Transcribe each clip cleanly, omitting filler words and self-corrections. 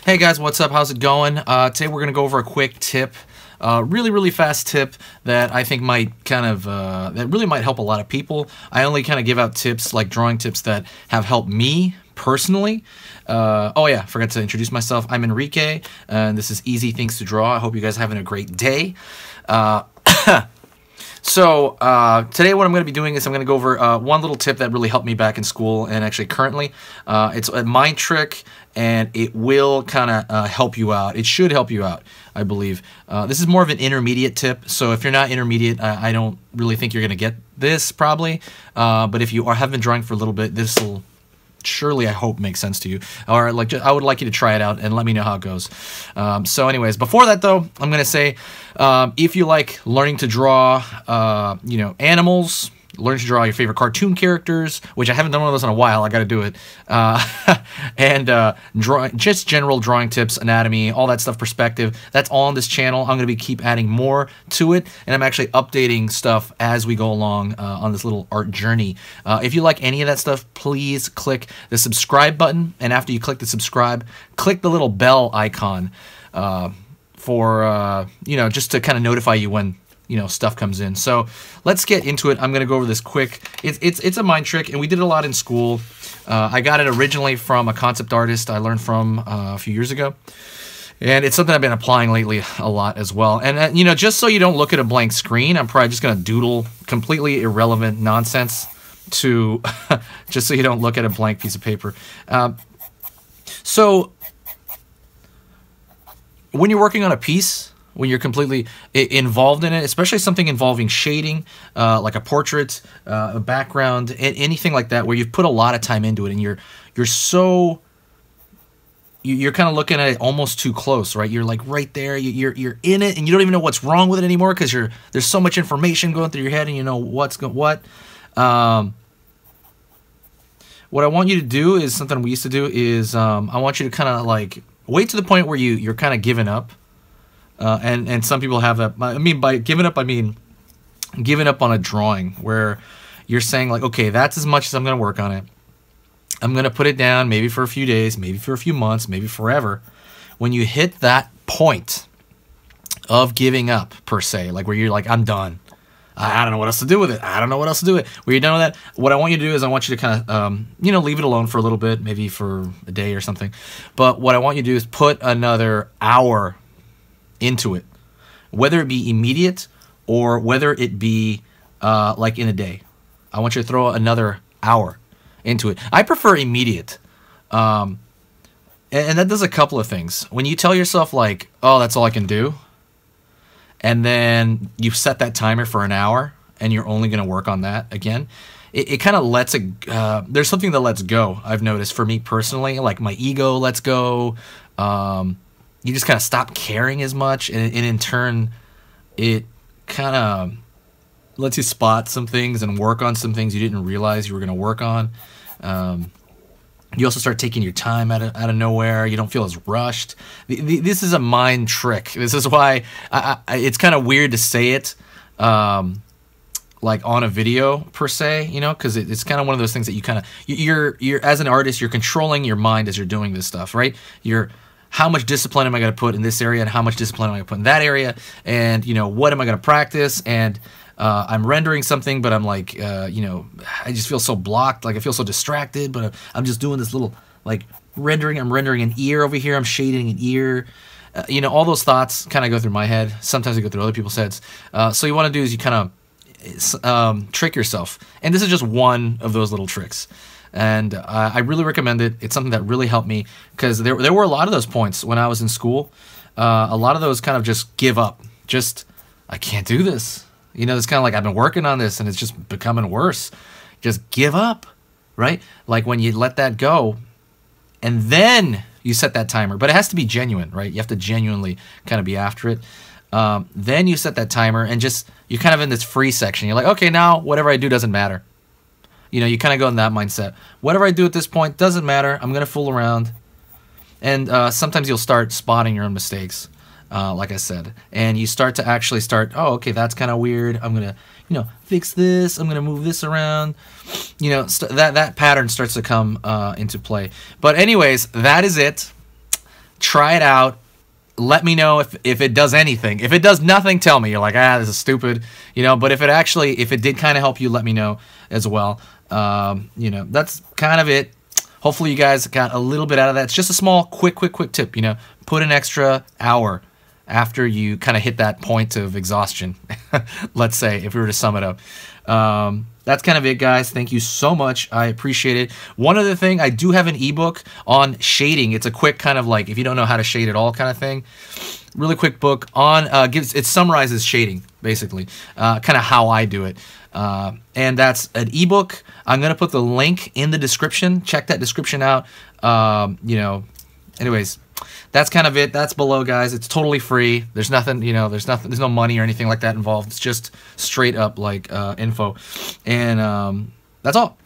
Hey guys, what's up? How's it going? Today we're going to go over a quick tip, really fast tip that I think might that really might help a lot of people. I only kind of give out tips, like drawing tips that have helped me personally. Oh yeah, forgot to introduce myself. I'm Enrique, and this is Easy Things to Draw. I hope you guys are having a great day. So today what I'm going to be doing is I'm going to go over one little tip that really helped me back in school and actually currently. It's a mind trick, and it will kind of help you out. It should help you out, I believe. This is more of an intermediate tip, so if you're not intermediate, I don't really think you're going to get this probably. But if you have been drawing for a little bit, this will surely, I hope, make sense to you. Or like, I would like you to try it out and let me know how it goes. So anyways, before that though, I'm gonna say, if you like learning to draw, animals, learn to draw your favorite cartoon characters, which I haven't done one of those in a while, I gotta do it, and just general drawing tips, anatomy, all that stuff, perspective, that's all on this channel. I'm gonna keep adding more to it, and I'm actually updating stuff as we go along on this little art journey. If you like any of that stuff, please click the subscribe button, and after you click the subscribe, click the little bell icon for just to kind of notify you when stuff comes in. So let's get into it. I'm gonna go over this quick. It's a mind trick, and we did it a lot in school. I got it originally from a concept artist I learned from a few years ago, and it's something I've been applying lately a lot as well. And just so you don't look at a blank screen, I'm probably just gonna doodle completely irrelevant nonsense to just so you don't look at a blank piece of paper. So when you're working on a piece, when you're completely involved in it, especially something involving shading, like a portrait, a background, anything like that, where you've put a lot of time into it, and you're kind of looking at it almost too close, right? You're like right there, you're in it, and you don't even know what's wrong with it anymore because there's so much information going through your head, and you know what's what. What I want you to do is something we used to do is I want you to kind of like wait to the point where you're kind of giving up. And some people have that. I mean, by giving up, I mean giving up on a drawing where you're saying like, okay, that's as much as I'm going to work on it. I'm going to put it down maybe for a few days, maybe for a few months, maybe forever. When you hit that point of giving up, per se, like where you're like, I'm done. I don't know what else to do with it. I don't know what else to do with it. Where you're done with that, what I want you to do is I want you to kind of, leave it alone for a little bit, maybe for a day or something. But what I want you to do is put another hour into it, whether it be immediate or whether it be like in a day. I want you to throw another hour into it. I prefer immediate, and that does a couple of things. When you tell yourself like, oh, that's all I can do, and then you set that timer for an hour and you're only going to work on that again, it kind of lets it there's something that lets go. I've noticed for me personally, like my ego lets go. You just kind of stop caring as much, and in turn, it kind of lets you spot some things and work on some things you didn't realize you were going to work on. You also start taking your time out of nowhere. You don't feel as rushed. This is a mind trick. This is why it's kind of weird to say it like on a video per se, because it's kind of one of those things that you kind of you're as an artist, you're controlling your mind as you're doing this stuff, right? How much discipline am I going to put in this area, and how much discipline am I going to put in that area, and what am I going to practice? And I'm rendering something, but I'm like, I just feel so blocked, like I feel so distracted. But I'm just doing this little like rendering. I'm rendering an ear over here. I'm shading an ear. All those thoughts kind of go through my head. Sometimes they go through other people's heads. So you want to do is you kind of trick yourself, and this is just one of those little tricks. And I really recommend it. It's something that really helped me because there were a lot of those points when I was in school. A lot of those kind of just give up. Just, I can't do this. It's kind of like I've been working on this and it's just becoming worse. Just give up, right? Like when you let that go and then you set that timer. But it has to be genuine, right? You have to genuinely kind of be after it. Then you set that timer and you're kind of in this free section. You're like, okay, now whatever I do doesn't matter. You kind of go in that mindset. Whatever I do at this point doesn't matter. I'm going to fool around. And sometimes you'll start spotting your own mistakes, like I said. And you start to actually oh, okay, that's kind of weird. I'm going to, fix this. I'm going to move this around. That pattern starts to come into play. But anyways, that is it. Try it out. Let me know if it does anything. If it does nothing, tell me. You're like, this is stupid, you know. But if it did kind of help you, let me know as well. You know, that's kind of it. Hopefully you guys got a little bit out of that. It's just a small, quick tip, you know. Put an extra hour after you kind of hit that point of exhaustion. Let's say, if we were to sum it up. That's kind of it, guys. Thank you so much. I appreciate it. One other thing, I do have an ebook on shading. It's a quick kind of like, if you don't know how to shade at all kind of thing. Really quick book on, it summarizes shading, basically. Kind of how I do it. And that's an ebook. I'm going to put the link in the description. Check that description out. You know, anyways, that's kind of it. That's below, guys. It's totally free. There's nothing, you know, there's no money or anything like that involved. It's just straight up like info. And that's all.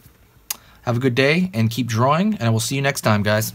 Have a good day and keep drawing, and I will see you next time, guys.